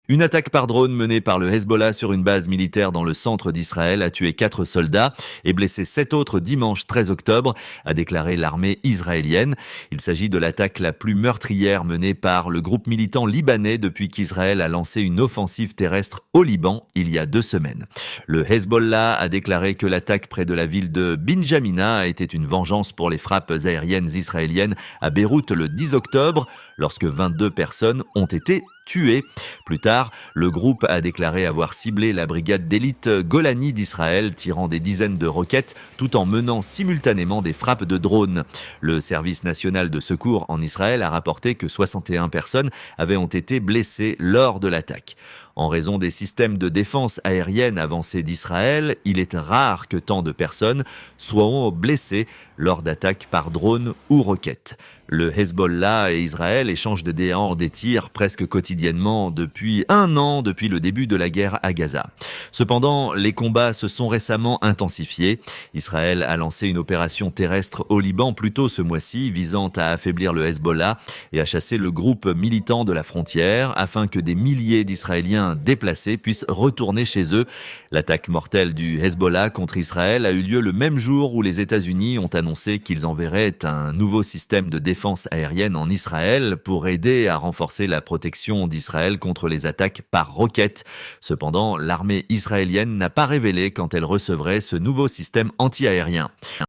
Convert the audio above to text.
Une attaque par drone menée par le Hezbollah sur une base militaire dans le centre d'Israël a tué 4 soldats et blessé 7 autres dimanche 13 octobre, a déclaré l'armée israélienne. Il s'agit de l'attaque la plus meurtrière menée par le groupe militant libanais depuis qu'Israël a lancé une offensive terrestre au Liban il y a 2 semaines. Le Hezbollah a déclaré que l'attaque près de la ville de Binjamina était une vengeance pour les frappes aériennes israéliennes à Beyrouth le 10 octobre, lorsque 22 personnes ont été tuées. Plus tard, le groupe a déclaré avoir ciblé la brigade d'élite Golani d'Israël, tirant des dizaines de roquettes tout en menant simultanément des frappes de drones. Le service national de secours en Israël a rapporté que 61 personnes avaient été blessées lors de l'attaque. En raison des systèmes de défense aérienne avancés d'Israël, il est rare que tant de personnes soient blessées lors d'attaques par drone ou roquettes. Le Hezbollah et Israël échangent des tirs presque quotidiennement depuis 1 an, depuis le début de la guerre à Gaza. Cependant, les combats se sont récemment intensifiés. Israël a lancé une opération terrestre au Liban plus tôt ce mois-ci, visant à affaiblir le Hezbollah et à chasser le groupe militant de la frontière, afin que des milliers d'Israéliens déplacés puissent retourner chez eux. L'attaque mortelle du Hezbollah contre Israël a eu lieu le même jour où les États-Unis ont annoncé qu'ils enverraient un nouveau système de défense aérienne en Israël pour aider à renforcer la protection d'Israël contre les attaques par roquettes. Cependant, l'armée israélienne n'a pas révélé quand elle recevrait ce nouveau système anti-aérien.